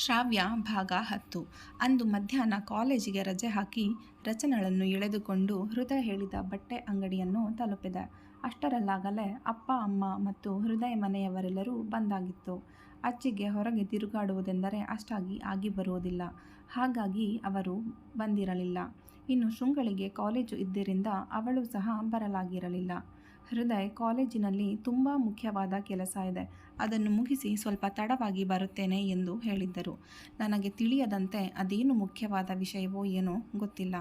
ಶ್ರಾವ್ಯ ಭಾಗ 10. ಅಂದು ಮಧ್ಯಾಹ್ನ ಕಾಲೇಜಿಗೆ ರಜೆ ಹಾಕಿ ರಚನಳನ್ನು ಎಳೆದುಕೊಂಡು ಹೃದಯ ಹೇಳಿದ ಬಟ್ಟೆ ಅಂಗಡಿಯನ್ನು ತಲುಪಿದೆ. ಅಷ್ಟರಲ್ಲಾಗಲೇ ಅಪ್ಪ ಅಮ್ಮ ಮತ್ತು ಹೃದಯ ಮನೆಯವರೆಲ್ಲರೂ ಬಂದಾಗಿತ್ತು. ಅಜ್ಜಿಗೆ ಹೊರಗೆ ತಿರುಗಾಡುವುದೆಂದರೆ ಅಷ್ಟಾಗಿ ಆಗಿ ಬರುವುದಿಲ್ಲ. ಹಾಗಾಗಿ ಅವರು ಬಂದಿರಲಿಲ್ಲ. ಇನ್ನು ಶೃಂಗಳಿಗೆ ಕಾಲೇಜು ಇದ್ದರಿಂದ ಅವಳು ಸಹ ಬರಲಾಗಿರಲಿಲ್ಲ. ಹೃದಯ್ ಕಾಲೇಜಿನಲ್ಲಿ ತುಂಬ ಮುಖ್ಯವಾದ ಕೆಲಸ ಇದೆ, ಅದನ್ನು ಮುಗಿಸಿ ಸ್ವಲ್ಪ ತಡವಾಗಿ ಬರುತ್ತೇನೆ ಎಂದು ಹೇಳಿದ್ದರು. ನನಗೆ ತಿಳಿಯದಂತೆ ಅದೇನು ಮುಖ್ಯವಾದ ವಿಷಯವೋ ಏನೋ ಗೊತ್ತಿಲ್ಲ.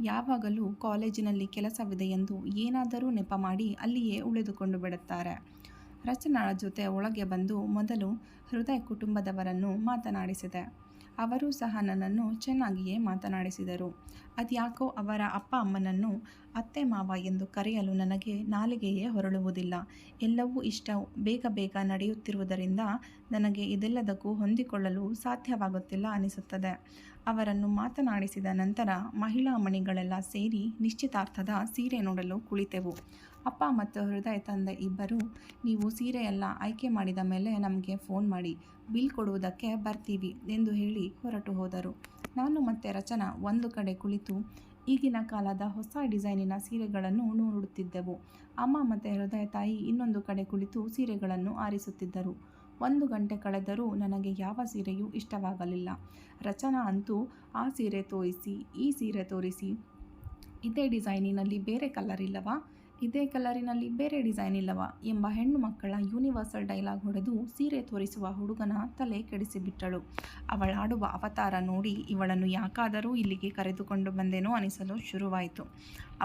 ಯಾವಾಗಲೂ ಕಾಲೇಜಿನಲ್ಲಿ ಕೆಲಸವಿದೆ ಎಂದು ಏನಾದರೂ ನೆಪ ಮಾಡಿ ಅಲ್ಲಿಯೇ ಉಳಿದುಕೊಂಡು ಬಿಡುತ್ತಾರೆ. ರಚನಾಳ ಜೊತೆ ಒಳಗೆ ಬಂದು ಮೊದಲು ಹೃದಯ್ ಕುಟುಂಬದವರನ್ನು ಮಾತನಾಡಿಸಿದೆ. ಅವರೂ ಸಹ ನನ್ನನ್ನು ಚೆನ್ನಾಗಿಯೇ ಮಾತನಾಡಿಸಿದರು. ಅದ್ಯಾಕೋ ಅವರ ಅಪ್ಪ ಅಮ್ಮನನ್ನು ಅತ್ತೆ ಮಾವ ಎಂದು ಕರೆಯಲು ನನಗೆ ನಾಲಿಗೆಯೇ ಹೊರಳುವುದಿಲ್ಲ. ಎಲ್ಲವೂ ಇಷ್ಟ ಬೇಗ ಬೇಗ ನಡೆಯುತ್ತಿರುವುದರಿಂದ ನನಗೆ ಇದೆಲ್ಲದಕ್ಕೂ ಹೊಂದಿಕೊಳ್ಳಲು ಸಾಧ್ಯವಾಗುತ್ತಿಲ್ಲ ಅನಿಸುತ್ತದೆ. ಅವರನ್ನು ಮಾತನಾಡಿಸಿದ ನಂತರ ಮಹಿಳಾ ಮಣಿಗಳೆಲ್ಲ ಸೇರಿ ನಿಶ್ಚಿತಾರ್ಥದ ಸೀರೆ ನೋಡಲು ಕುಳಿತೆವು. ಅಪ್ಪ ಮತ್ತು ಹೃದಯ ತಂದೆ ಇಬ್ಬರು, ನೀವು ಸೀರೆಯೆಲ್ಲ ಆಯ್ಕೆ ಮಾಡಿದ ಮೇಲೆ ನಮಗೆ ಫೋನ್ ಮಾಡಿ, ಬಿಲ್ ಕೊಡುವುದಕ್ಕೆ ಬರ್ತೀವಿ ಎಂದು ಹೇಳಿ ಹೊರಟು ಹೋದರು. ನಾನು ಮತ್ತು ರಚನಾ ಒಂದು ಕಡೆ ಕುಳಿತು ಈಗಿನ ಕಾಲದ ಹೊಸ ಡಿಸೈನಿನ ಸೀರೆಗಳನ್ನು ನೋಡುತ್ತಿದ್ದೆವು. ಅಮ್ಮ ಮತ್ತು ಹೃದಯ ತಾಯಿ ಇನ್ನೊಂದು ಕಡೆ ಕುಳಿತು ಸೀರೆಗಳನ್ನು ಆರಿಸುತ್ತಿದ್ದರು. 1 ಗಂಟೆ ಕಳೆದರೂ ನನಗೆ ಯಾವ ಸೀರೆಯೂ ಇಷ್ಟವಾಗಲಿಲ್ಲ. ರಚನಾ ಅಂತೂ ಆ ಸೀರೆ ತೋರಿಸಿ, ಈ ಸೀರೆ ತೋರಿಸಿ, ಇದೇ ಡಿಸೈನಿನಲ್ಲಿ ಬೇರೆ ಕಲರ್ ಇಲ್ಲವಾ, ಇದೇ ಕಲರಿನಲ್ಲಿ ಬೇರೆ ಡಿಸೈನ್ ಇಲ್ಲವಾ ಎಂಬ ಹೆಣ್ಣು ಮಕ್ಕಳ ಯೂನಿವರ್ಸಲ್ ಡೈಲಾಗ್ ಹೊಡೆದು ಸೀರೆ ತೋರಿಸುವ ಹುಡುಗನ ತಲೆ ಕೆಡಿಸಿಬಿಟ್ಟಳು. ಅವಳಾಡುವ ಅವತಾರ ನೋಡಿ ಇವಳನ್ನು ಯಾಕಾದರೂ ಇಲ್ಲಿಗೆ ಕರೆದುಕೊಂಡು ಬಂದೇನೋ ಅನಿಸಲು ಶುರುವಾಯಿತು.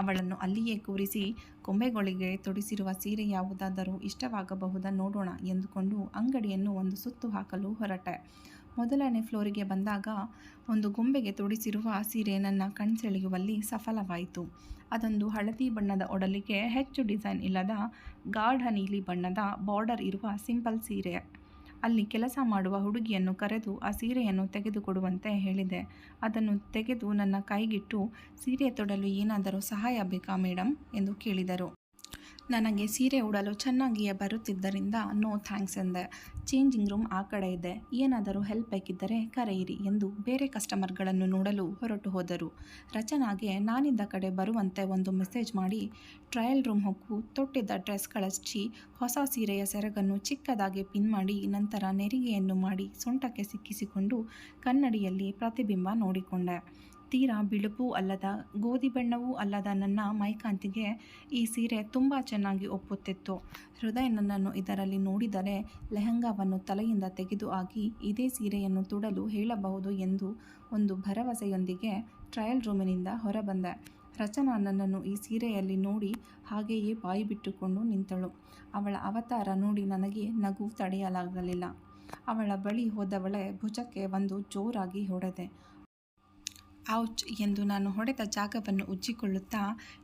ಅವಳನ್ನು ಅಲ್ಲಿಯೇ ಕೂರಿಸಿ ಕೊಂಬೆಗಳಿಗೆ ತೊಡಿಸಿರುವ ಸೀರೆ ಯಾವುದಾದರೂ ಇಷ್ಟವಾಗಬಹುದಾ ನೋಡೋಣ ಎಂದುಕೊಂಡು ಅಂಗಡಿಯನ್ನು ಒಂದು ಸುತ್ತು ಹಾಕಲು ಹೊರಟೆ. ಮೊದಲನೇ ಫ್ಲೋರಿಗೆ ಬಂದಾಗ ಒಂದು ಗೊಂಬೆಗೆ ತೊಡಿಸಿರುವ ಸೀರೆ ನನ್ನ ಕಣ್ಸೆಳೆಯುವಲ್ಲಿ ಸಫಲವಾಯಿತು. ಅದೊಂದು ಹಳದಿ ಬಣ್ಣದ ಒಡಲಿಗೆ ಹೆಚ್ಚು ಡಿಸೈನ್ ಇಲ್ಲದ ಗಾಢ ನೀಲಿ ಬಣ್ಣದ ಬಾರ್ಡರ್ ಇರುವ ಸಿಂಪಲ್ ಸೀರೆ. ಅಲ್ಲಿ ಕೆಲಸ ಮಾಡುವ ಹುಡುಗಿಯನ್ನು ಕರೆದು ಆ ಸೀರೆಯನ್ನು ತೆಗೆದುಕೊಡುವಂತೆ ಹೇಳಿದೆ. ಅದನ್ನು ತೆಗೆದು ನನ್ನ ಕೈಗಿಟ್ಟು, ಸೀರೆ ತೊಡಲು ಏನಾದರೂ ಸಹಾಯ ಬೇಕಾ ಮೇಡಮ್ ಎಂದು ಕೇಳಿದರು. ನನಗೆ ಸೀರೆ ಉಡಲು ಚೆನ್ನಾಗಿಯೇ ಬರುತ್ತಿದ್ದರಿಂದ ನೋ ಥ್ಯಾಂಕ್ಸ್ ಎಂದೆ. ಚೇಂಜಿಂಗ್ ರೂಮ್ ಆ ಕಡೆ ಇದೆ, ಏನಾದರೂ ಹೆಲ್ಪ್ ಬೇಕಿದ್ದರೆ ಕರೆಯಿರಿ ಎಂದು ಬೇರೆ ಕಸ್ಟಮರ್ಗಳನ್ನು ನೋಡಲು ಹೊರಟು ಹೋದರು. ರಚನಾಗೆ ನಾನಿದ್ದ ಕಡೆ ಬರುವಂತೆ ಒಂದು ಮೆಸೇಜ್ ಮಾಡಿ ಟ್ರಯಲ್ ರೂಮ್ ಹೋಗು, ತೊಟ್ಟಿದ್ದ ಡ್ರೆಸ್ ಕಳಿಸಿ, ಹೊಸ ಸೀರೆಯ ಸೆರಗನ್ನು ಚಿಕ್ಕದಾಗಿ ಪಿನ್ ಮಾಡಿ, ನಂತರ ನೆರಿಗೆಯನ್ನು ಮಾಡಿ ಸೊಂಟಕ್ಕೆ ಸಿಕ್ಕಿಸಿಕೊಂಡು ಕನ್ನಡಿಯಲ್ಲಿ ಪ್ರತಿಬಿಂಬ ನೋಡಿಕೊಂಡೆ. ತೀರಾ ಬಿಳುಪೂ ಅಲ್ಲದ ಗೋಧಿ ಬಣ್ಣವೂ ಅಲ್ಲದ ನನ್ನ ಮೈಕಾಂತಿಗೆ ಈ ಸೀರೆ ತುಂಬ ಚೆನ್ನಾಗಿ ಒಪ್ಪುತ್ತಿತ್ತು. ಹೃದಯ ನನ್ನನ್ನು ಇದರಲ್ಲಿ ನೋಡಿದರೆ ಲೆಹಂಗಾವನ್ನು ತಲೆಯಿಂದ ತೆಗೆದು ಹಾಕಿ ಇದೇ ಸೀರೆಯನ್ನು ತೊಡಲು ಹೇಳಬಹುದು ಎಂದು ಒಂದು ಭರವಸೆಯೊಂದಿಗೆ ಟ್ರಯಲ್ ರೂಮಿನಿಂದ ಹೊರಬಂದೆ. ರಚನಾ ನನ್ನನ್ನು ಈ ಸೀರೆಯಲ್ಲಿ ನೋಡಿ ಹಾಗೆಯೇ ಬಾಯಿ ಬಿಟ್ಟುಕೊಂಡು ನಿಂತಳು. ಅವಳ ಅವತಾರ ನೋಡಿ ನನಗೆ ನಗು ತಡೆಯಲಾಗಲಿಲ್ಲ. ಅವಳ ಬಳಿ ಹೋದವಳೆ ಭುಜಕ್ಕೆ ಒಂದು ಜೋರಾಗಿ ಹೊಡೆದೆ. ಔಚ್ ಎಂದು ನಾನು ಹೊಡೆದ ಜಾಗವನ್ನು ಉಜ್ಜಿಕೊಳ್ಳುತ್ತಾ,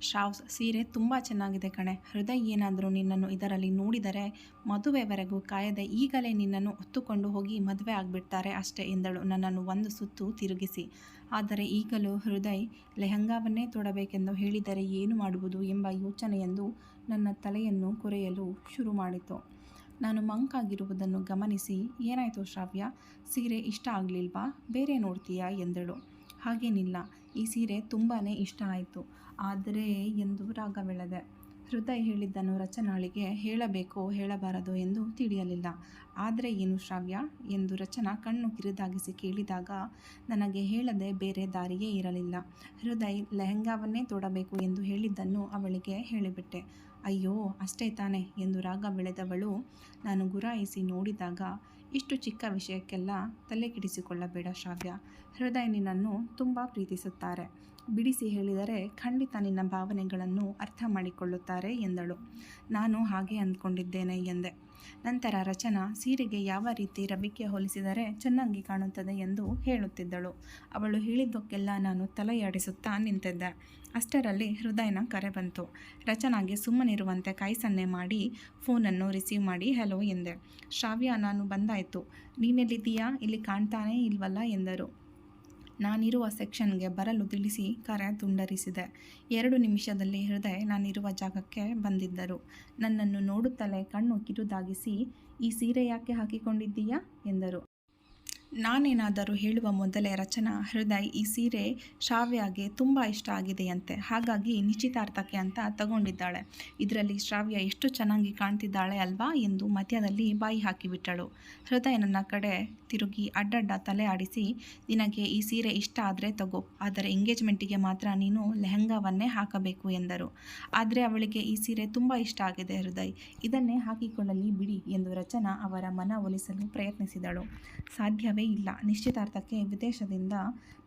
ಶ್ರಾವ್ಸ್, ಸೀರೆ ತುಂಬ ಚೆನ್ನಾಗಿದೆ ಕಣೆ. ಹೃದಯ್ ಏನಾದರೂ ನಿನ್ನನ್ನು ಇದರಲ್ಲಿ ನೋಡಿದರೆ ಮದುವೆವರೆಗೂ ಕಾಯದೆ ಈಗಲೇ ನಿನ್ನನ್ನು ಹೊತ್ತುಕೊಂಡು ಹೋಗಿ ಮದುವೆ ಆಗಿಬಿಡ್ತಾರೆ ಅಷ್ಟೇ ಎಂದಳು ನನ್ನನ್ನು ಒಂದು ಸುತ್ತು ತಿರುಗಿಸಿ. ಆದರೆ ಈಗಲೂ ಹೃದಯ್ ಲೆಹಂಗಾವನ್ನೇ ತೊಡಬೇಕೆಂದು ಹೇಳಿದರೆ ಏನು ಮಾಡುವುದು ಎಂಬ ಯೋಚನೆಯೊಂದು ನನ್ನ ತಲೆಯನ್ನು ಕೊರೆಯಲು ಶುರು ಮಾಡಿತು. ನಾನು ಮಂಕಾಗಿರುವುದನ್ನು ಗಮನಿಸಿ, ಏನಾಯಿತು ಶ್ರಾವ್ಯ, ಸೀರೆ ಇಷ್ಟ ಆಗಲಿಲ್ವಾ, ಬೇರೆ ನೋಡ್ತೀಯಾ ಎಂದಳು. ಹಾಗೇನಿಲ್ಲ, ಈ ಸೀರೆ ತುಂಬಾ ಇಷ್ಟ ಆಯಿತು, ಆದರೆ ಎಂದು ರಾಗವೆಳೆದೆ. ಹೃದಯ್ ಹೇಳಿದ್ದನ್ನು ರಚನಾಳಿಗೆ ಹೇಳಬೇಕೋ ಹೇಳಬಾರದೋ ಎಂದು ತಿಳಿಯಲಿಲ್ಲ. ಆದರೆ ಏನು ಶ್ರಾವ್ಯ ಎಂದು ರಚನಾ ಕಣ್ಣು ಕಿರಿದಾಗಿಸಿ ಕೇಳಿದಾಗ ನನಗೆ ಹೇಳದೆ ಬೇರೆ ದಾರಿಯೇ ಇರಲಿಲ್ಲ. ಹೃದಯ್ ಲೆಹಂಗಾವನ್ನೇ ತೊಡಬೇಕು ಎಂದು ಹೇಳಿದ್ದನ್ನು ಅವಳಿಗೆ ಹೇಳಿಬಿಟ್ಟೆ. ಅಯ್ಯೋ ಅಷ್ಟೇ ತಾನೆ ಎಂದು ರಾಗವೆಳೆದವಳು ನಾನು ಗುರಾಯಿಸಿ ನೋಡಿದಾಗ, ಇಷ್ಟು ಚಿಕ್ಕ ವಿಷಯಕ್ಕೆಲ್ಲ ತಲೆ ಕೆಡಿಸಿಕೊಳ್ಳಬೇಡ ಶ್ರಾವ್ಯ, ಹೃದಯ್ ನಿನ್ನನ್ನು ತುಂಬ ಪ್ರೀತಿಸುತ್ತಾರೆ, ಬಿಡಿಸಿ ಹೇಳಿದರೆ ಖಂಡಿತ ನಿನ್ನ ಭಾವನೆಗಳನ್ನು ಅರ್ಥ ಮಾಡಿಕೊಳ್ಳುತ್ತಾರೆ ಎಂದಳು. ನಾನು ಹಾಗೆ ಅಂದ್ಕೊಂಡಿದ್ದೇನೆ ಎಂದೆ. ನಂತರ ರಚನಾ ಸೀರೆಗೆ ಯಾವ ರೀತಿ ರವಿಕೆ ಹೋಲಿಸಿದರೆ ಚೆನ್ನಾಗಿ ಕಾಣುತ್ತದೆ ಎಂದು ಹೇಳುತ್ತಿದ್ದಳು. ಅವಳು ಹೇಳಿದ್ದಕ್ಕೆಲ್ಲ ನಾನು ತಲೆಯಾಡಿಸುತ್ತಾ ನಿಂತಿದ್ದೆ. ಅಷ್ಟರಲ್ಲಿ ಹೃದಯನ ಕರೆ ಬಂತು. ರಚನಾಗೆ ಸುಮ್ಮನಿರುವಂತೆ ಕೈ ಸನ್ನೆ ಮಾಡಿ ಫೋನನ್ನು ರಿಸೀವ್ ಮಾಡಿ ಹೆಲೋ ಎಂದೆ. ಶ್ರಾವ್ಯ, ನಾನು ಬಂದಾಯಿತು, ನೀನೆಲ್ಲಿದ್ದೀಯಾ, ಇಲ್ಲಿ ಕಾಣ್ತಾನೇ ಇಲ್ವಲ್ಲ ಎಂದರು. ನಾನಿರುವ ಸೆಕ್ಷನ್ಗೆ ಬರಲು ತಿಳಿಸಿ ಕರೆ ತುಂಡರಿಸಿದೆ. 2 ನಿಮಿಷದಲ್ಲಿ ಹೃದಯ್ ನಾನಿರುವ ಜಾಗಕ್ಕೆ ಬಂದಿದ್ದರು. ನನ್ನನ್ನು ನೋಡುತ್ತಲೇ ಕಣ್ಣು ಕಿರುದಾಗಿಸಿ, ಈ ಸೀರೆ ಯಾಕೆ ಹಾಕಿಕೊಂಡಿದ್ದೀಯಾ ಎಂದರು. ನಾನೇನಾದರೂ ಹೇಳುವ ಮೊದಲೇ ರಚನಾ, ಹೃದಯ್ ಈ ಸೀರೆ ಶ್ರಾವ್ಯಗೆ ತುಂಬ ಇಷ್ಟ ಆಗಿದೆಯಂತೆ, ಹಾಗಾಗಿ ನಿಶ್ಚಿತಾರ್ಥಕ್ಕೆ ಅಂತ ತಗೊಂಡಿದ್ದಾಳೆ. ಇದರಲ್ಲಿ ಶ್ರಾವ್ಯ ಎಷ್ಟು ಚೆನ್ನಾಗಿ ಕಾಣ್ತಿದ್ದಾಳೆ ಅಲ್ವಾ ಎಂದು ಮಧ್ಯದಲ್ಲಿ ಬಾಯಿ ಹಾಕಿಬಿಟ್ಟಳು. ಹೃದಯ್ ನನ್ನ ಕಡೆ ತಿರುಗಿ ಅಡ್ಡಡ್ಡ ತಲೆ ಆಡಿಸಿ, ನಿನಗೆ ಈ ಸೀರೆ ಇಷ್ಟ ಆದರೆ ತಗೋ, ಆದರೆ ಎಂಗೇಜ್ಮೆಂಟಿಗೆ ಮಾತ್ರ ನೀನು ಲೆಹಂಗಾವನ್ನೇ ಹಾಕಬೇಕು ಎಂದರು. ಆದರೆ ಅವಳಿಗೆ ಈ ಸೀರೆ ತುಂಬ ಇಷ್ಟ ಆಗಿದೆ ಹೃದಯ್, ಇದನ್ನೇ ಹಾಕಿಕೊಳ್ಳಲಿ ಬಿಡಿ ಎಂದು ರಚನಾ ಅವರ ಮನ ಒಲಿಸಲು ಪ್ರಯತ್ನಿಸಿದಳು. ಸಾಧ್ಯವೇ ಇಲ್ಲ, ನಿಶ್ಚಿತಾರ್ಥಕ್ಕೆ ವಿದೇಶದಿಂದ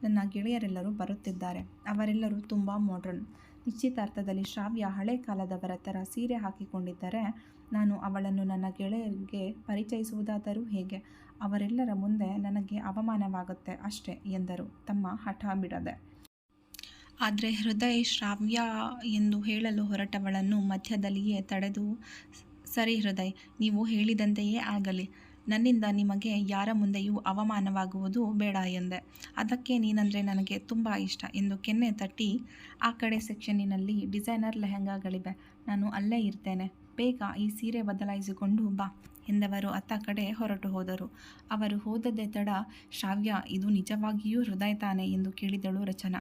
ನನ್ನ ಗೆಳೆಯರೆಲ್ಲರೂ ಬರುತ್ತಿದ್ದಾರೆ. ಅವರೆಲ್ಲರೂ ತುಂಬ ಮಾಡ್ರನ್. ನಿಶ್ಚಿತಾರ್ಥದಲ್ಲಿ ಶ್ರಾವ್ಯ ಹಳೆ ಕಾಲದವರ ಥರ ಸೀರೆ ಹಾಕಿಕೊಂಡಿದ್ದರೆ ನಾನು ಅವಳನ್ನು ನನ್ನ ಗೆಳೆಯರಿಗೆ ಪರಿಚಯಿಸುವುದಾದರೂ ಹೇಗೆ? ಅವರೆಲ್ಲರ ಮುಂದೆ ನನಗೆ ಅವಮಾನವಾಗುತ್ತೆ ಅಷ್ಟೇ ಎಂದರು ತಮ್ಮ ಹಠ ಬಿಡದೆ. ಆದರೆ ಹೃದಯ್ ಶ್ರಾವ್ಯ ಎಂದು ಹೇಳಲು ಹೊರಟವಳನ್ನು ಮಧ್ಯದಲ್ಲಿಯೇ ತಡೆದು, ಸರಿ ಹೃದಯ್, ನೀವು ಹೇಳಿದಂತೆಯೇ ಆಗಲಿ. ನನ್ನಿಂದ ನಿಮಗೆ ಯಾರ ಮುಂದೆಯೂ ಅವಮಾನವಾಗುವುದು ಬೇಡ ಎಂದೆ. ಅದಕ್ಕೆ ನೀನಂದರೆ ನನಗೆ ತುಂಬ ಇಷ್ಟ ಎಂದು ಕೆನ್ನೆ ತಟ್ಟಿ, ಆ ಕಡೆ ಸೆಕ್ಷನ್ನಿನಲ್ಲಿ ಡಿಸೈನರ್ ಲೆಹಂಗಾಗಳಿವೆ, ನಾನು ಅಲ್ಲೇ ಇರ್ತೇನೆ, ಬೇಗ ಈ ಸೀರೆ ಬದಲಾಯಿಸಿಕೊಂಡು ಬಾ ಎಂದವರು ಅತ್ತ ಕಡೆ ಹೊರಟು ಹೋದರು. ಅವರು ಹೋದದ್ದೇ ತಡ, ಶ್ರಾವ್ಯ, ಇದು ನಿಜವಾಗಿಯೂ ಹೃದಯ ತಾನೆ ಎಂದು ಕೇಳಿದಳು ರಚನಾ.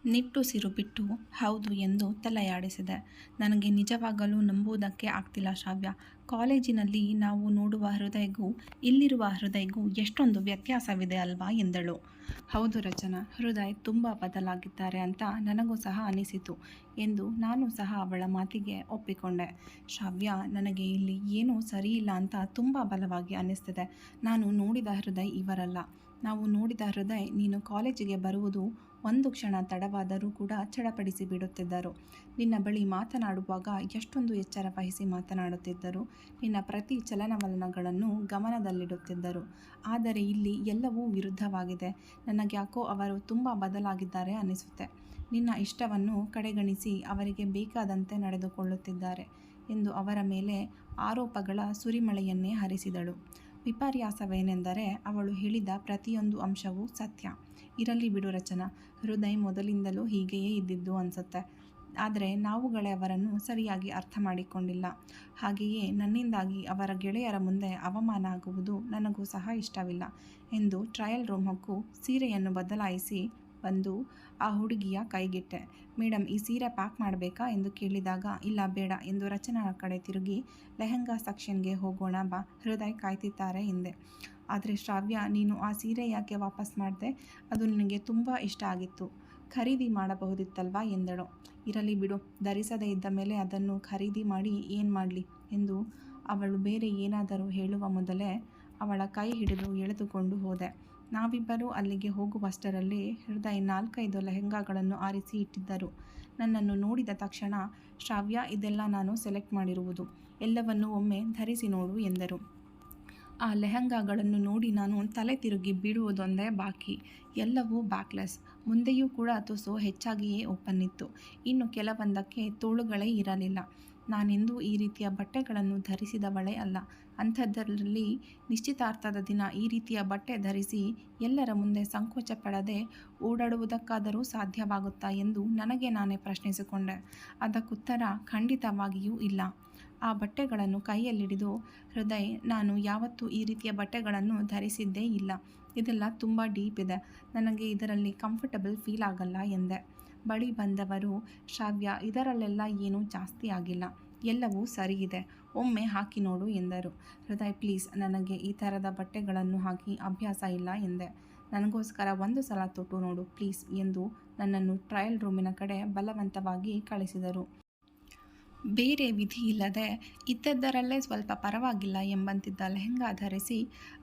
ನಿಟ್ಟುಸಿರು ಬಿಟ್ಟು ಹೌದು ಎಂದು ತಲೆಯಾಡಿಸಿದೆ. ನನಗೆ ನಿಜವಾಗಲೂ ನಂಬುವುದಕ್ಕೆ ಆಗ್ತಿಲ್ಲ ಶ್ರಾವ್ಯ. ಕಾಲೇಜಿನಲ್ಲಿ ನಾವು ನೋಡುವ ಹೃದಯಗೂ ಇಲ್ಲಿರುವ ಹೃದಯಗೂ ಎಷ್ಟೊಂದು ವ್ಯತ್ಯಾಸವಿದೆ ಅಲ್ವಾ ಎಂದಳು. ಹೌದು ರಚನಾ, ಹೃದಯ್ ತುಂಬ ಬದಲಾಗಿದ್ದಾರೆ ಅಂತ ನನಗೂ ಸಹ ಅನಿಸಿತು ಎಂದು ನಾನು ಸಹ ಅವಳ ಮಾತಿಗೆ ಒಪ್ಪಿಕೊಂಡೆ. ಶ್ರಾವ್ಯ, ನನಗೆ ಇಲ್ಲಿ ಏನೂ ಸರಿಯಿಲ್ಲ ಅಂತ ತುಂಬ ಬಲವಾಗಿ ಅನ್ನಿಸ್ತಿದೆ. ನಾನು ನೋಡಿದ ಹೃದಯ್ ಇವರಲ್ಲ. ನಾವು ನೋಡಿದ ಹೃದಯ್ ನೀನು ಕಾಲೇಜಿಗೆ ಬರುವುದು ಒಂದು ಕ್ಷಣ ತಡವಾದರೂ ಕೂಡ ಚಡಪಡಿಸಿ ಬಿಡುತ್ತಿದ್ದರು. ನಿನ್ನ ಬಳಿ ಮಾತನಾಡುವಾಗ ಎಷ್ಟೊಂದು ಎಚ್ಚರ ವಹಿಸಿ ಮಾತನಾಡುತ್ತಿದ್ದರು. ನಿನ್ನ ಪ್ರತಿ ಚಲನವಲನಗಳನ್ನು ಗಮನದಲ್ಲಿಡುತ್ತಿದ್ದರು. ಆದರೆ ಇಲ್ಲಿ ಎಲ್ಲವೂ ವಿರುದ್ಧವಾಗಿದೆ. ನನಗ್ಯಾಕೋ ಅವರು ತುಂಬ ಬದಲಾಗಿದ್ದಾರೆ ಅನ್ನಿಸುತ್ತೆ. ನಿನ್ನ ಇಷ್ಟವನ್ನು ಕಡೆಗಣಿಸಿ ಅವರಿಗೆ ಬೇಕಾದಂತೆ ನಡೆದುಕೊಳ್ಳುತ್ತಿದ್ದಾರೆ ಎಂದು ಅವರ ಮೇಲೆ ಆರೋಪಗಳ ಸುರಿಮಳೆಯನ್ನೇ ಹರಿಸಿದಳು. ವಿಪರ್ಯಾಸವೇನೆಂದರೆ ಅವಳು ಹೇಳಿದ ಪ್ರತಿಯೊಂದು ಅಂಶವೂ ಸತ್ಯ. ಇರಲಿ ಬಿಡು ರಚನಾ, ಹೃದಯ್ ಮೊದಲಿಂದಲೂ ಹೀಗೆಯೇ ಇದ್ದಿದ್ದು ಅನಿಸುತ್ತೆ. ಆದರೆ ನಾವುಗಳೇ ಅವರನ್ನು ಸರಿಯಾಗಿ ಅರ್ಥ ಮಾಡಿಕೊಂಡಿಲ್ಲ. ಹಾಗೆಯೇ ನನ್ನಿಂದಾಗಿ ಅವರ ಗೆಳೆಯರ ಮುಂದೆ ಅವಮಾನ ಆಗುವುದು ನನಗೂ ಸಹ ಇಷ್ಟವಿಲ್ಲ ಎಂದು ಟ್ರಯಲ್ ರೂಮ್ ಹೊಕ್ಕು ಸೀರೆಯನ್ನು ಬದಲಾಯಿಸಿ ಬಂದು ಆ ಹುಡುಗಿಯ ಕೈಗಿಟ್ಟೆ. ಮೇಡಮ್, ಈ ಸೀರೆ ಪ್ಯಾಕ್ ಮಾಡಬೇಕಾ ಎಂದು ಕೇಳಿದಾಗ, ಇಲ್ಲ ಬೇಡ ಎಂದು ರಚನಾ ಕಡೆ ತಿರುಗಿ, ಲೆಹಂಗಾ ಸೆಕ್ಷನ್ಗೆ ಹೋಗೋಣ ಬಾ, ಹೃದಯ್ ಕಾಯ್ತಿದ್ದಾರೆ ಎಂದೆ. ಆದರೆ ಶ್ರಾವ್ಯ, ನೀನು ಆ ಸೀರೆ ಯಾಕೆ ವಾಪಸ್ ಮಾಡಿದೆ? ಅದು ನಿನಗೆ ತುಂಬ ಇಷ್ಟ ಆಗಿತ್ತು, ಖರೀದಿ ಮಾಡಬಹುದಿತ್ತಲ್ವಾ ಎಂದಳು. ಇರಲಿ ಬಿಡು, ಧರಿಸದೇ ಇದ್ದ ಮೇಲೆ ಅದನ್ನು ಖರೀದಿ ಮಾಡಿ ಏನು ಮಾಡಲಿ ಎಂದು ಅವಳು ಬೇರೆ ಏನಾದರೂ ಹೇಳುವ ಮೊದಲೇ ಅವಳ ಕೈ ಹಿಡಿದು ಎಳೆದುಕೊಂಡು ಹೋದೆ. ನಾವಿಬ್ಬರೂ ಅಲ್ಲಿಗೆ ಹೋಗುವಷ್ಟರಲ್ಲಿ ಹೃದಯ್ 4-5 ಲೆಹಂಗಾಗಳನ್ನು ಆರಿಸಿ ಇಟ್ಟಿದ್ದರು. ನನ್ನನ್ನು ನೋಡಿದ ತಕ್ಷಣ, ಶ್ರಾವ್ಯ, ಇದೆಲ್ಲ ನಾನು ಸೆಲೆಕ್ಟ್ ಮಾಡಿರುವುದು, ಎಲ್ಲವನ್ನೂ ಒಮ್ಮೆ ಧರಿಸಿ ನೋಡು ಎಂದರು. ಆ ಲೆಹಂಗಾಗಳನ್ನು ನೋಡಿ ನಾನು ತಲೆ ತಿರುಗಿ ಬೀಳುವುದೊಂದೇ ಬಾಕಿ. ಎಲ್ಲವೂ ಬ್ಯಾಕ್ಲೆಸ್, ಮುಂದೆಯೂ ಕೂಡ ತುಸು ಹೆಚ್ಚಾಗಿಯೇ ಓಪನ್ ಇತ್ತು. ಇನ್ನು ಕೆಲವೊಂದಕ್ಕೆ ತೋಳುಗಳೇ ಇರಲಿಲ್ಲ. ನಾನೆಂದೂ ಈ ರೀತಿಯ ಬಟ್ಟೆಗಳನ್ನು ಧರಿಸಿದವಳೇ ಅಲ್ಲ. ಅಂಥದ್ದರಲ್ಲಿ ನಿಶ್ಚಿತಾರ್ಥದ ದಿನ ಈ ರೀತಿಯ ಬಟ್ಟೆ ಧರಿಸಿ ಎಲ್ಲರ ಮುಂದೆ ಸಂಕೋಚ ಪಡದೆ ಓಡಾಡುವುದಕ್ಕಾದರೂ ಸಾಧ್ಯವಾಗುತ್ತಾ ಎಂದು ನನಗೆ ನಾನೇ ಪ್ರಶ್ನಿಸಿಕೊಂಡೆ. ಅದಕ್ಕುತ್ತರ ಖಂಡಿತವಾಗಿಯೂ ಇಲ್ಲ. ಆ ಬಟ್ಟೆಗಳನ್ನು ಕೈಯಲ್ಲಿಡಿದು, ಹೃದಯ್, ನಾನು ಯಾವತ್ತೂ ಈ ರೀತಿಯ ಬಟ್ಟೆಗಳನ್ನು ಧರಿಸಿದ್ದೇ ಇಲ್ಲ. ಇದೆಲ್ಲ ತುಂಬ ಡೀಪ್ ಇದೆ, ನನಗೆ ಇದರಲ್ಲಿ ಕಂಫರ್ಟಬಲ್ ಫೀಲ್ ಆಗಲ್ಲ ಎಂದೆ. ಬಳಿ ಬಂದವರು, ಶ್ರಾವ್ಯ, ಇದರಲ್ಲೆಲ್ಲ ಏನೂ ಜಾಸ್ತಿ ಆಗಿಲ್ಲ, ಎಲ್ಲವೂ ಸರಿಯಿದೆ, ಒಮ್ಮೆ ಹಾಕಿ ನೋಡು ಎಂದರು. ಹೃದಯ್, ಪ್ಲೀಸ್, ನನಗೆ ಈ ಥರದ ಬಟ್ಟೆಗಳನ್ನು ಹಾಕಿ ಅಭ್ಯಾಸ ಇಲ್ಲ ಎಂದೆ. ನನಗೋಸ್ಕರ ಒಂದು ಸಲ ತೊಟ್ಟು ನೋಡು ಪ್ಲೀಸ್ ಎಂದು ನನ್ನನ್ನು ಟ್ರಯಲ್ ರೂಮಿನ ಕಡೆ ಬಲವಂತವಾಗಿ ಕಳಿಸಿದರು. ಬೇರೆ ವಿಧಿ ಇಲ್ಲದೆ ಇದ್ದದ್ದರಲ್ಲೇ ಸ್ವಲ್ಪ ಪರವಾಗಿಲ್ಲ ಎಂಬಂತಿದ್ದ ಲೆಹಂಗಾ ಧರಿಸಿ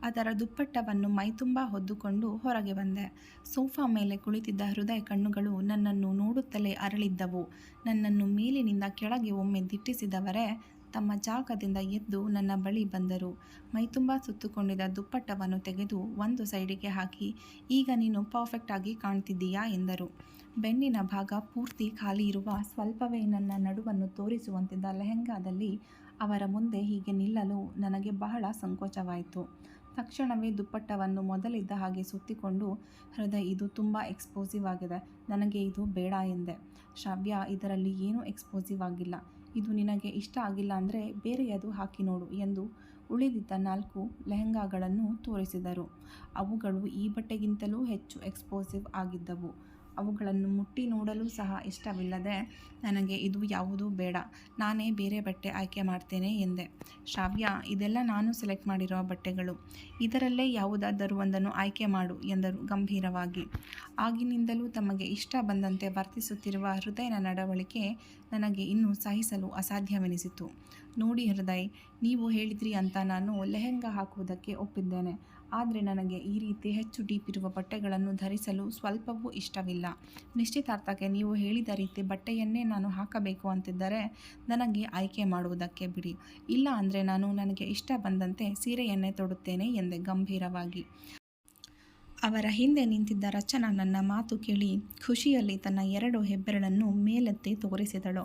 ಅದರ ದುಪ್ಪಟ್ಟವನ್ನು ಮೈತುಂಬ ಹೊದ್ದುಕೊಂಡು ಹೊರಗೆ ಬಂದೆ. ಸೋಫಾ ಮೇಲೆ ಕುಳಿತಿದ್ದ ಹೃದಯ್ ಕಣ್ಣುಗಳು ನನ್ನನ್ನು ನೋಡುತ್ತಲೇ ಅರಳಿದ್ದವು. ನನ್ನನ್ನು ಮೇಲಿನಿಂದ ಕೆಳಗೆ ಒಮ್ಮೆ ದಿಟ್ಟಿಸಿದವರೇ ತಮ್ಮ ಜಾಗದಿಂದ ಎದ್ದು ನನ್ನ ಬಳಿ ಬಂದರು. ಮೈತುಂಬ ಸುತ್ತುಕೊಂಡಿದ್ದ ದುಪ್ಪಟ್ಟವನ್ನು ತೆಗೆದು ಒಂದು ಸೈಡಿಗೆ ಹಾಕಿ, ಈಗ ನೀನು ಪರ್ಫೆಕ್ಟ್ ಆಗಿ ಕಾಣ್ತಿದ್ದೀಯಾ ಎಂದರು. ಬೆನ್ನಿನ ಭಾಗ ಪೂರ್ತಿ ಖಾಲಿ ಇರುವ ಸ್ವಲ್ಪವೇ ನನ್ನ ನಡುವನ್ನು ತೋರಿಸುವಂತಿದ್ದ ಲೆಹಂಗಾದಲ್ಲಿ ಅವರ ಮುಂದೆ ಹೀಗೆ ನಿಲ್ಲಲು ನನಗೆ ಬಹಳ ಸಂಕೋಚವಾಯಿತು. ತಕ್ಷಣವೇ ದುಪ್ಪಟ್ಟವನ್ನು ಮೊದಲಿದ್ದ ಹಾಗೆ ಸುತ್ತಿಕೊಂಡು, ಹೃದಯ್, ಇದು ತುಂಬ ಎಕ್ಸ್ಪೋಸಿವ್ ಆಗಿದೆ, ನನಗೆ ಇದು ಬೇಡ ಎಂದೆ. ಶ್ರಾವ್ಯ, ಇದರಲ್ಲಿ ಏನೂ ಎಕ್ಸ್ಪೋಸಿವ್ ಆಗಿಲ್ಲ, ಇದು ನಿನಗೆ ಇಷ್ಟ ಆಗಿಲ್ಲ ಅಂದರೆ ಬೇರೆಯದು ಹಾಕಿ ನೋಡು ಎಂದು ಉಳಿದಿದ್ದ 4 ಲೆಹೆಂಗಾಗಳನ್ನು ತೋರಿಸಿದರು. ಅವುಗಳು ಈ ಬಟ್ಟೆಗಿಂತಲೂ ಹೆಚ್ಚು ಎಕ್ಸ್ಪೋಸಿವ್ ಆಗಿದ್ದವು. ಅವುಗಳನ್ನು ಮುಟ್ಟಿ ನೋಡಲು ಸಹ ಇಷ್ಟವಿಲ್ಲದೆ, ನನಗೆ ಇದು ಯಾವುದೂ ಬೇಡ, ನಾನೇ ಬೇರೆ ಬಟ್ಟೆ ಆಯ್ಕೆ ಮಾಡ್ತೇನೆ ಎಂದೆ. ಶ್ರಾವ್ಯ, ಇದೆಲ್ಲ ನಾನು ಸೆಲೆಕ್ಟ್ ಮಾಡಿರೋ ಬಟ್ಟೆಗಳು, ಇದರಲ್ಲೇ ಯಾವುದಾದರೂ ಒಂದನ್ನು ಆಯ್ಕೆ ಮಾಡು ಎಂದರು ಗಂಭೀರವಾಗಿ. ಆಗಿನಿಂದಲೂ ತಮಗೆ ಇಷ್ಟ ಬಂದಂತೆ ವರ್ತಿಸುತ್ತಿರುವ ಹೃದಯನ ನಡವಳಿಕೆ ನನಗೆ ಇನ್ನೂ ಸಹಿಸಲು ಅಸಾಧ್ಯವೆನಿಸಿತು. ನೋಡಿ ಹೃದಯ್, ನೀವು ಹೇಳಿದ್ರಿ ಅಂತ ನಾನು ಲೆಹೆಂಗಾ ಹಾಕುವುದಕ್ಕೆ ಒಪ್ಪಿದ್ದೇನೆ. ಆದರೆ ನನಗೆ ಈ ರೀತಿ ಹೆಚ್ಚು ಡೀಪ್ ಇರುವ ಬಟ್ಟೆಗಳನ್ನು ಧರಿಸಲು ಸ್ವಲ್ಪವೂ ಇಷ್ಟವಿಲ್ಲ. ನಿಶ್ಚಿತಾರ್ಥಕ್ಕೆ ನೀವು ಹೇಳಿದ ರೀತಿ ಬಟ್ಟೆಯನ್ನೇ ನಾನು ಹಾಕಬೇಕು ಅಂತಿದ್ದರೆ ನನಗೆ ಆಯ್ಕೆ ಮಾಡುವುದಕ್ಕೆ ಬಿಡಿ. ಇಲ್ಲ ಅಂದರೆ ನಾನು ನನಗೆ ಇಷ್ಟ ಬಂದಂತೆ ಸೀರೆಯನ್ನೇ ತೊಡುತ್ತೇನೆ ಎಂದೆ ಗಂಭೀರವಾಗಿ. ಅವರ ಹಿಂದೆ ನಿಂತಿದ್ದ ರಚನಾ ನನ್ನ ಮಾತು ಕೇಳಿ ಖುಷಿಯಲ್ಲಿ ತನ್ನ 2 ಹೆಬ್ಬೆರಳನ್ನು ಮೇಲೆತ್ತಿ ತೋರಿಸಿದಳು.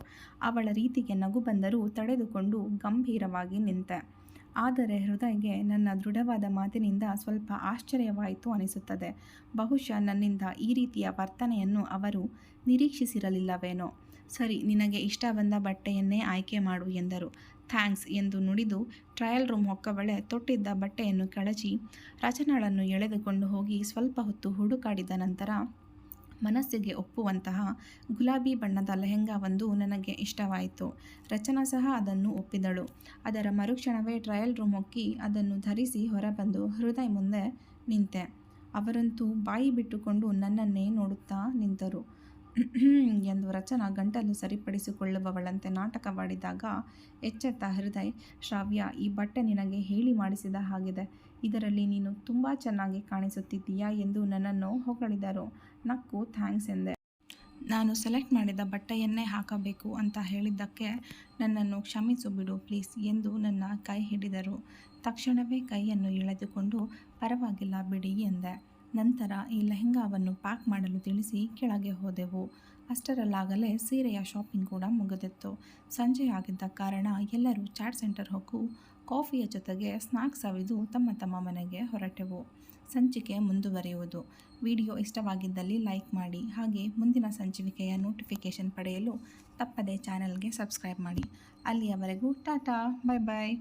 ಅವಳ ರೀತಿಗೆ ನಗು ಬಂದರೂ ತಡೆದುಕೊಂಡು ಗಂಭೀರವಾಗಿ ನಿಂತೆ. ಆದರೆ ಹೃದಯ್ಗೆ ನನ್ನ ದೃಢವಾದ ಮಾತಿನಿಂದ ಸ್ವಲ್ಪ ಆಶ್ಚರ್ಯವಾಯಿತು ಅನಿಸುತ್ತದೆ. ಬಹುಶಃ ನನ್ನಿಂದ ಈ ರೀತಿಯ ವರ್ತನೆಯನ್ನು ಅವರು ನಿರೀಕ್ಷಿಸಿರಲಿಲ್ಲವೇನೋ. ಸರಿ, ನಿನಗೆ ಇಷ್ಟ ಬಂದ ಬಟ್ಟೆಯನ್ನೇ ಆಯ್ಕೆ ಮಾಡು ಎಂದರು. ಥ್ಯಾಂಕ್ಸ್ ಎಂದು ನುಡಿದು ಟ್ರಯಲ್ ರೂಮ್ ಹೊಕ್ಕವಳೆ ತೊಟ್ಟಿದ್ದ ಬಟ್ಟೆಯನ್ನು ಕಳಚಿ ರಚನಾಳನ್ನು ಎಳೆದುಕೊಂಡು ಹೋಗಿ ಸ್ವಲ್ಪ ಹೊತ್ತು ಹುಡುಕಾಡಿದ ನಂತರ ಮನಸ್ಸಿಗೆ ಒಪ್ಪುವಂತಹ ಗುಲಾಬಿ ಬಣ್ಣದ ಲೆಹೆಂಗಾವೊಂದು ನನಗೆ ಇಷ್ಟವಾಯಿತು. ರಚನಾ ಸಹ ಅದನ್ನು ಒಪ್ಪಿದಳು. ಅದರ ಮರುಕ್ಷಣವೇ ಟ್ರಯಲ್ ರೂಮ್ ಹೊಕ್ಕಿ ಅದನ್ನು ಧರಿಸಿ ಹೊರಬಂದು ಹೃದಯ್ ಮುಂದೆ ನಿಂತೆ. ಅವರಂತೂ ಬಾಯಿ ಬಿಟ್ಟುಕೊಂಡು ನನ್ನನ್ನೇ ನೋಡುತ್ತಾ ನಿಂತರು. ಎಂದು ರಚನಾ ಗಂಟಲು ಸರಿಪಡಿಸಿಕೊಳ್ಳುವವಳಂತೆ ನಾಟಕವಾಡಿದಾಗ ಎಚ್ಚೆತ್ತ ಹೃದಯ್, ಶ್ರಾವ್ಯ, ಈ ಬಟ್ಟೆ ನಿನಗೆ ಹೇಳಿ ಮಾಡಿಸಿದ ಹಾಗಿದೆ. ಇದರಲ್ಲಿ ನೀನು ತುಂಬ ಚೆನ್ನಾಗಿ ಕಾಣಿಸುತ್ತಿದ್ದೀಯಾ ಎಂದು ನನ್ನನ್ನು ಹೊಗಳಿದರು. ನಕ್ಕು ಥ್ಯಾಂಕ್ಸ್ ಎಂದೆ. ನಾನು ಸೆಲೆಕ್ಟ್ ಮಾಡಿದ ಬಟ್ಟೆಯನ್ನೇ ಹಾಕಬೇಕು ಅಂತ ಹೇಳಿದ್ದಕ್ಕೆ ನನ್ನನ್ನು ಕ್ಷಮಿಸು ಬಿಡು ಪ್ಲೀಸ್ ಎಂದು ನನ್ನ ಕೈ ಹಿಡಿದರು. ತಕ್ಷಣವೇ ಕೈಯನ್ನು ಎಳೆದುಕೊಂಡು ಪರವಾಗಿಲ್ಲ ಬಿಡಿ ಎಂದೆ. ನಂತರ ಈ ಲೆಹೆಂಗಾವನ್ನು ಪ್ಯಾಕ್ ಮಾಡಲು ತಿಳಿಸಿ ಕೆಳಗೆ ಹೋದೆವು. ಅಷ್ಟರಲ್ಲಾಗಲೇ ಸೀರೆಯ ಶಾಪಿಂಗ್ ಕೂಡ ಮುಗಿದಿತ್ತು. ಸಂಜೆ ಆಗಿದ್ದ ಕಾರಣ ಎಲ್ಲರೂ ಚಾಟ್ ಸೆಂಟರ್ ಹೊಕ್ಕು ಕಾಫಿಯ ಜೊತೆಗೆ ಸ್ನ್ಯಾಕ್ಸ್ ಸವಿದು ತಮ್ಮ ತಮ್ಮ ಮನೆಗೆ ಹೊರಟೆವು. ಸಂಚಿಕೆ ಮುಂದುವರಿಯುವುದು. ವಿಡಿಯೋ ಇಷ್ಟವಾಗಿದ್ದಲ್ಲಿ ಲೈಕ್ ಮಾಡಿ, ಹಾಗೆ ಮುಂದಿನ ಸಂಚಿಕೆಯ ನೋಟಿಫಿಕೇಷನ್ ಪಡೆಯಲು ತಪ್ಪದೇ ಚಾನಲ್ಗೆ ಸಬ್ಸ್ಕ್ರೈಬ್ ಮಾಡಿ. ಅಲ್ಲಿಯವರೆಗೂ ಟಾಟಾ, ಬೈ ಬಾಯ್.